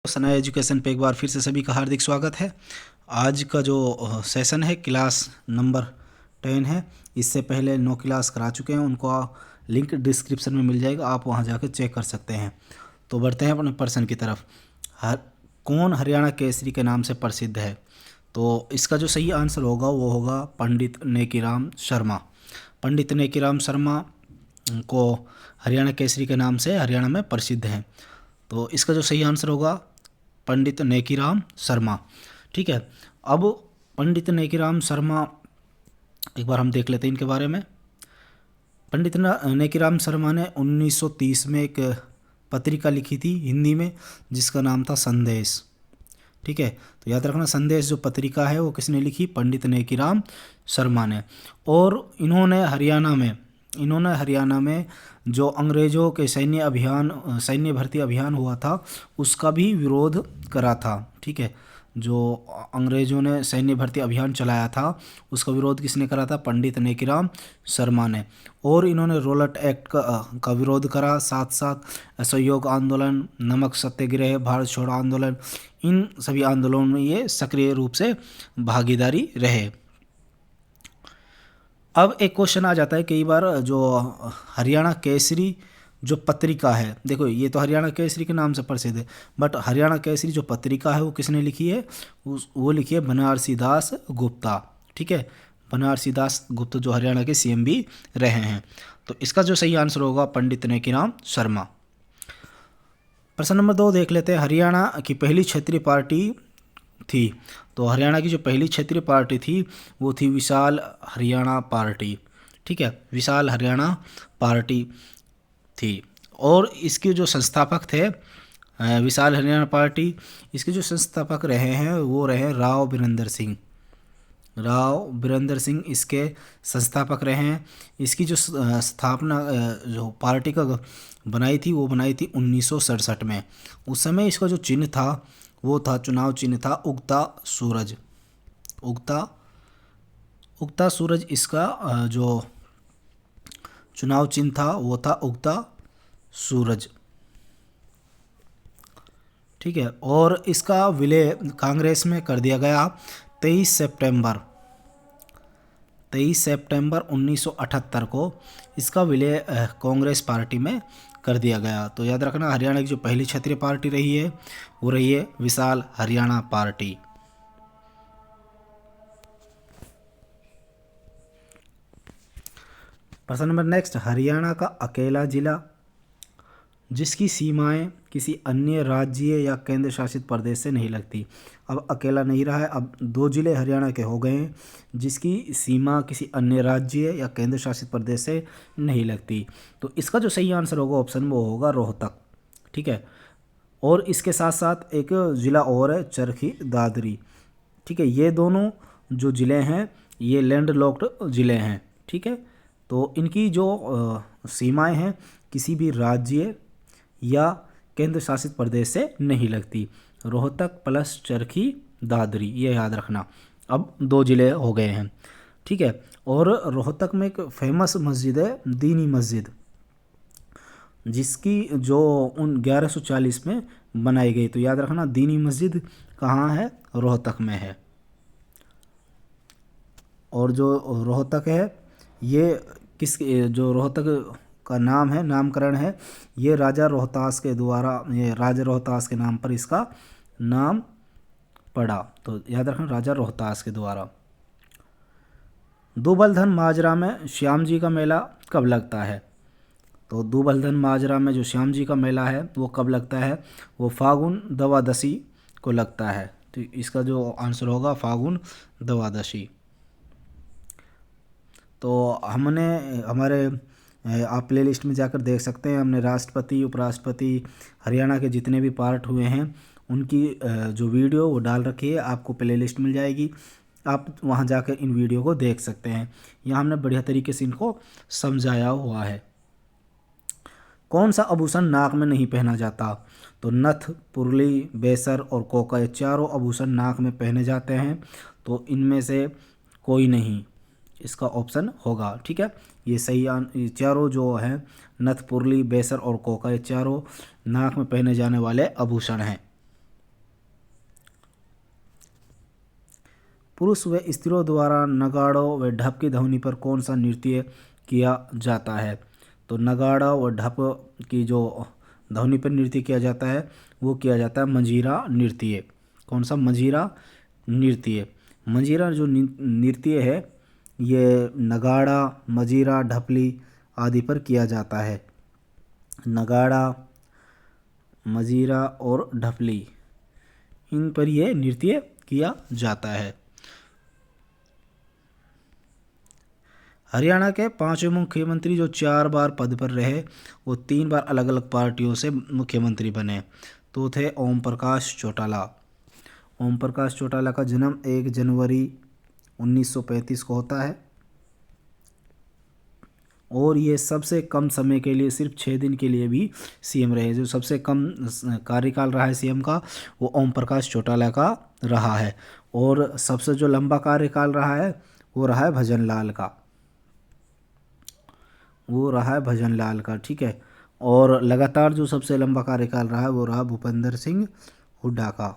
सना education पे एक बार फिर से सभी का हार्दिक स्वागत है। आज का जो सेशन है क्लास नंबर 10 है। इससे पहले 9 क्लास करा चुके हैं, उनको लिंक डिस्क्रिप्शन में मिल जाएगा, आप वहां जाकर चेक कर सकते हैं। तो बढ़ते हैं अपने प्रश्न की तरफ। कौन हरियाणा केसरी के नाम से प्रसिद्ध है? तो इसका जो सही आंसर होगा वो होगा पंडित नेकीराम शर्मा। पंडित नेकीराम शर्मा को हरियाणा केसरी के नाम से हरियाणा में प्रसिद्ध हैं। तो इसका जो सही आंसर होगा पंडित नेकीराम शर्मा। ठीक है, अब पंडित नेकीराम शर्मा एक बार हम देख लेते हैं इनके बारे में। पंडित नेकीराम शर्मा ने 1930 में एक पत्रिका लिखी थी हिंदी में, जिसका नाम था संदेश। ठीक है, तो याद रखना संदेश जो पत्रिका है वो किसने लिखी? पंडित नेकीराम शर्मा ने। और इन्होंने हरियाणा में जो अंग्रेज़ों के सैन्य भर्ती अभियान हुआ था उसका भी विरोध करा था। ठीक है, जो अंग्रेज़ों ने सैन्य भर्ती अभियान चलाया था उसका विरोध किसने करा था? पंडित नेकीराम शर्मा ने। और इन्होंने रोलट एक्ट का विरोध करा, साथ साथ असहयोग आंदोलन, नमक सत्याग्रह, भारत छोड़ो आंदोलन, इन सभी आंदोलनों में ये सक्रिय रूप से भागीदारी रहे। अब एक क्वेश्चन आ जाता है कई बार, जो हरियाणा केसरी जो पत्रिका है, देखो ये तो हरियाणा केसरी के नाम से प्रसिद्ध है, बट हरियाणा केसरी जो पत्रिका है वो किसने लिखी है? वो लिखी है बनारसी दास गुप्ता। ठीक है, बनारसी दास गुप्ता जो हरियाणा के सीएम भी रहे हैं। तो इसका जो सही आंसर होगा पंडित नेकीराम शर्मा। प्रश्न नंबर 2 देख लेते हैं। हरियाणा की पहली क्षेत्रीय पार्टी थी, तो हरियाणा की जो पहली क्षेत्रीय पार्टी थी वो थी विशाल हरियाणा पार्टी। ठीक है, विशाल हरियाणा पार्टी थी। और इसके जो संस्थापक थे विशाल हरियाणा पार्टी, इसके जो संस्थापक रहे हैं वो रहे राव बीरेंद्र सिंह इसके संस्थापक रहे हैं। इसकी जो स्थापना जो पार्टी का बनाई थी वो बनाई थी 1967 में। उस समय इसका जो चिन्ह था वो था, चुनाव चिन्ह था उगता सूरज। उगता सूरज इसका जो चुनाव चिन्ह था वो था उगता सूरज। ठीक है, और इसका विलय कांग्रेस में कर दिया गया 23 सितंबर 1978 को इसका विलय कांग्रेस पार्टी में कर दिया गया। तो याद रखना हरियाणा की जो पहली क्षेत्रीय पार्टी रही है वो रही है विशाल हरियाणा पार्टी। प्रश्न नंबर नेक्स्ट। हरियाणा का अकेला जिला जिसकी सीमाएं किसी अन्य राज्य या केंद्र शासित प्रदेश से नहीं लगती। अब अकेला नहीं रहा है, अब 2 जिले हरियाणा के हो गए हैं जिसकी सीमा किसी अन्य राज्य या केंद्र शासित प्रदेश से नहीं लगती। तो इसका जो सही आंसर होगा ऑप्शन वो होगा रोहतक। ठीक है, और इसके साथ साथ एक ज़िला और है चरखी दादरी। ठीक है, ये दोनों जो ज़िले हैं ये लैंड लॉक्ड ज़िले हैं। ठीक है, तो इनकी जो सीमाएं हैं किसी भी राज्य या केंद्र शासित प्रदेश से नहीं लगती। रोहतक प्लस चरखी दादरी, ये याद रखना। अब 2 ज़िले हो गए हैं। ठीक है, और रोहतक में एक फेमस मस्जिद है दीनी मस्जिद, जिसकी जो 1140 में बनाई गई। तो याद रखना दीनी मस्जिद कहाँ है? रोहतक में है। और जो रोहतक है ये जो रोहतक का नाम है, नामकरण है, ये राजा रोहतास के नाम पर इसका नाम पड़ा। तो याद रखना राजा रोहतास के द्वारा। दूबलधन माजरा में श्याम जी का मेला कब लगता है? तो दूबलधन माजरा में जो श्याम जी का मेला है वो कब लगता है? वो फागुन द्वादशी को लगता है। तो इसका जो आंसर होगा फागुन द्वादशी। तो आप प्ले लिस्ट में जाकर देख सकते हैं, हमने राष्ट्रपति, उपराष्ट्रपति, हरियाणा के जितने भी पार्ट हुए हैं उनकी जो वीडियो वो डाल रखी है, आपको प्ले लिस्ट मिल जाएगी, आप वहां जाकर इन वीडियो को देख सकते हैं। यहाँ हमने बढ़िया तरीके से इनको समझाया हुआ है। कौन सा आभूषण नाक में नहीं पहना जाता? तो नथ, पुरली, बेसर और कोका, ये चारों आभूषण नाक में पहने जाते हैं। तो इनमें से कोई नहीं इसका ऑप्शन होगा। ठीक है, ये सही चारों जो हैं नथ, पुरली, बेसर और कोका, ये चारों नाक में पहने जाने वाले आभूषण हैं। पुरुष व स्त्रियों द्वारा नगाड़ों व ढप की ध्वनि पर कौन सा नृत्य किया जाता है? तो नगाड़ा और ढप की जो ध्वनि पर नृत्य किया जाता है वो किया जाता है मंजीरा नृत्य। कौन सा? मंजीरा नृत्य। मंजीरा जो नृत्य है ये नगाड़ा, मंजीरा, ढपली आदि पर किया जाता है। नगाड़ा, मंजीरा और ढपली, इन पर यह नृत्य किया जाता है। हरियाणा के 5वें मुख्यमंत्री जो 4 बार पद पर रहे वो 3 बार अलग अलग पार्टियों से मुख्यमंत्री बने। तो थे ओम प्रकाश चौटाला। ओम प्रकाश चौटाला का जन्म 1 जनवरी 1935 को होता है और ये सबसे कम समय के लिए सिर्फ 6 दिन के लिए भी सीएम रहे। जो सबसे कम कार्यकाल रहा है सीएम का वो ओम प्रकाश चौटाला का रहा है। और सबसे जो लंबा कार्यकाल रहा है वो रहा है भजनलाल का, वो रहा है भजनलाल का। ठीक है। और लगातार जो सबसे लंबा कार्यकाल रहा है वो रहा भूपेंद्र सिंह हुड्डा का।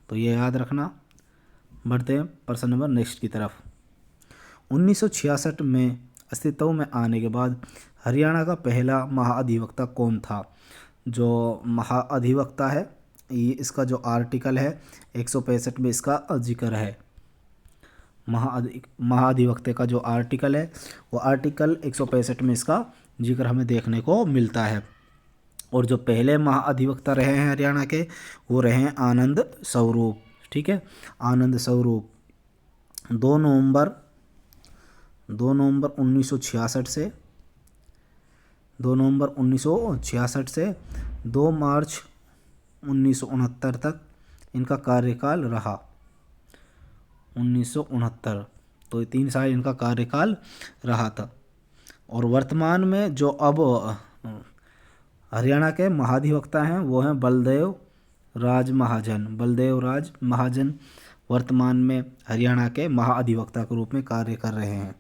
तो ये याद रखना। बढ़ते हैं प्रश्न नंबर नेक्स्ट की तरफ। 1966 में अस्तित्व में आने के बाद हरियाणा का पहला महाअधिवक्ता कौन था? जो महाअधिवक्ता है ये इसका जो आर्टिकल है 165 में इसका जिक्र है। महाअधिवक्ता का जो आर्टिकल है वो आर्टिकल 165 में इसका जिक्र हमें देखने को मिलता है। और जो पहले महाअधिवक्ता रहे हैं हरियाणा के वो रहे हैं आनंद स्वरूप। ठीक है। आनंद स्वरूप 2 नवंबर 1966 से 2 नवंबर 1966 से 2 मार्च 1969 तक इनका कार्यकाल रहा। 1969, तो 3 साल इनका कार्यकाल रहा था। और वर्तमान में जो अब हरियाणा के महाधिवक्ता हैं वो हैं बलदेव राज महाजन। बलदेव राज महाजन वर्तमान में हरियाणा के महाअधिवक्ता के रूप में कार्य कर रहे हैं।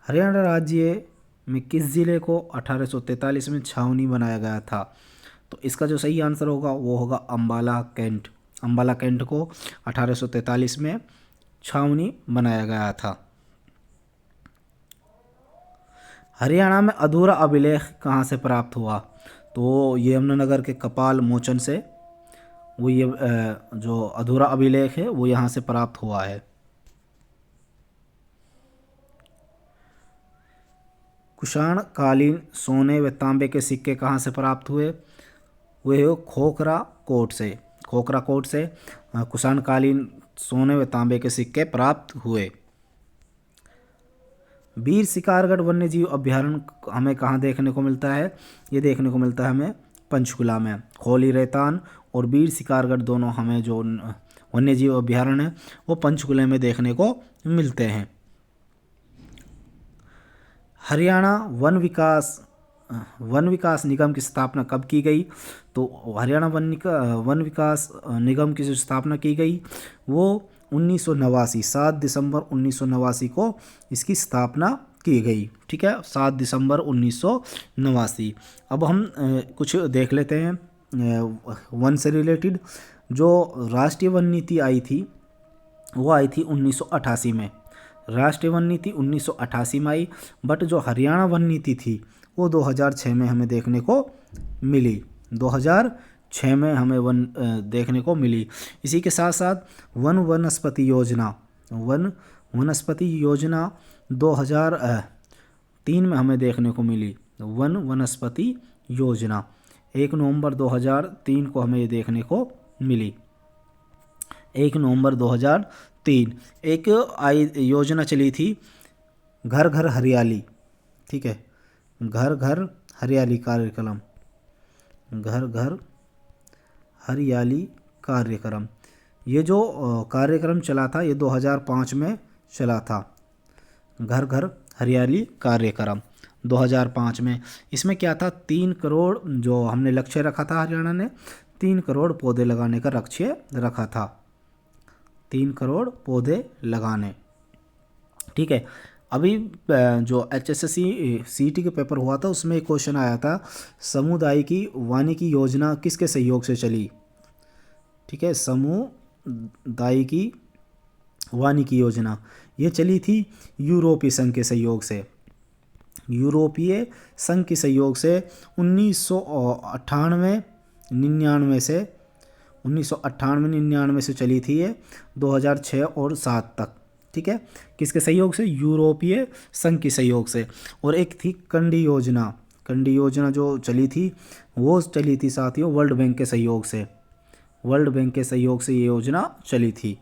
हरियाणा राज्य में किस जिले को 1843 में छावनी बनाया गया था? तो इसका जो सही आंसर होगा वो होगा अम्बाला कैंट। अम्बाला कैंट को 1843 में छावनी बनाया गया था। हरियाणा में अधूरा अभिलेख कहाँ से प्राप्त हुआ? तो ये यमुनानगर के कपाल मोचन से वो ये जो अधूरा अभिलेख है वो यहाँ से प्राप्त हुआ है। कुषाण कालीन सोने व तांबे के सिक्के कहाँ से प्राप्त हुए? वे हो खोखरा कोट से। खोखरा कोट से कुषाण कालीन सोने व तांबे के सिक्के प्राप्त हुए। वीर शिकारगढ़ वन्यजीव अभ्यारण्य हमें कहाँ देखने को मिलता है? ये देखने को मिलता है हमें पंचकुला में। खोली रेतान और वीर शिकारगढ़ दोनों हमें जो वन्यजीव अभ्यारण्य है वो पंचकुला में देखने को मिलते हैं। हरियाणा वन विकास निगम की स्थापना कब की गई? तो हरियाणा वन विकास निगम की जो स्थापना की गई वो 1989 7 दिसंबर 1989 को इसकी स्थापना की गई। ठीक है। 7 दिसंबर 1989। अब हम कुछ देख लेते हैं वन से रिलेटेड। जो राष्ट्रीय वन नीति आई थी वो आई थी 1988 में। राष्ट्रीय वन नीति 1988 में आई, बट जो हरियाणा वन नीति थी वो 2006 में हमें देखने को मिली। 2006 में हमें वन देखने को मिली। इसी के साथ साथ वन वनस्पति योजना 2003 में हमें देखने को मिली। वन वनस्पति योजना 1 नवंबर 2003 को हमें ये देखने को मिली। 1 नवंबर 2003 एक योजना चली थी घर घर हरियाली। ठीक है। घर घर हरियाली कार्यक्रम, घर घर हरियाली कार्यक्रम। ये जो कार्यक्रम चला था ये 2005 में चला था। घर घर हरियाली कार्यक्रम 2005 में। इसमें क्या था? 3 करोड़ जो हमने लक्ष्य रखा था, हरियाणा ने 3 करोड़ पौधे लगाने का लक्ष्य रखा था। 3 करोड़ पौधे लगाने। ठीक है। अभी जो HSSC CET के पेपर हुआ था उसमें एक क्वेश्चन आया था, सामुदायिकी वानिकी योजना किसके सहयोग से चली। ठीक है, सामुदायिकी वानिकी योजना ये चली थी यूरोपीय संघ के सहयोग से, यूरोपीय संघ के सहयोग से 1998 99 से 1998-99 से चली थी ये 2006 और 7 तक। ठीक है, किसके सहयोग से, यूरोपीय संघ के सहयोग से। और एक थी कंडी योजना, कंडी योजना जो चली थी वो चली थी साथियों वर्ल्ड बैंक के सहयोग से, वर्ल्ड बैंक के सहयोग से ये योजना चली थी।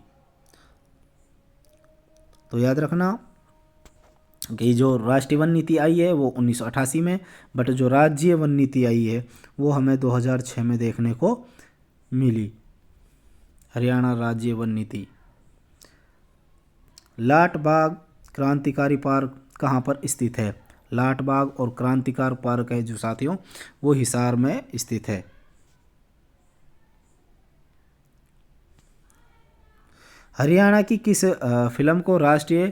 तो याद रखना कि जो राष्ट्रीय वन नीति आई है वो 1988 में, बट जो राज्य वन नीति आई है वो हमें 2006 में देखने को मिली, हरियाणा राज्य वन नीति। लाट बाग क्रांतिकारी पार्क कहाँ पर स्थित है। लाट बाग और क्रांतिकारी पार्क है जो साथियों वो हिसार में स्थित है। हरियाणा की किस फिल्म को राष्ट्रीय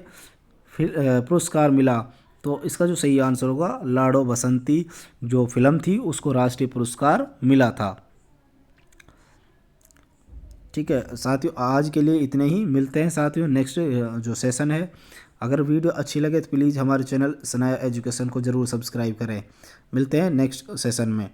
पुरस्कार मिला। तो इसका जो सही आंसर होगा लाडो बसंती जो फिल्म थी उसको राष्ट्रीय पुरस्कार मिला था। ठीक है साथियों, आज के लिए इतने ही, मिलते हैं साथियों नेक्स्ट जो सेशन है। अगर वीडियो अच्छी लगे तो प्लीज़ हमारे चैनल सनाया एजुकेशन को ज़रूर सब्सक्राइब करें। मिलते हैं नेक्स्ट सेशन में।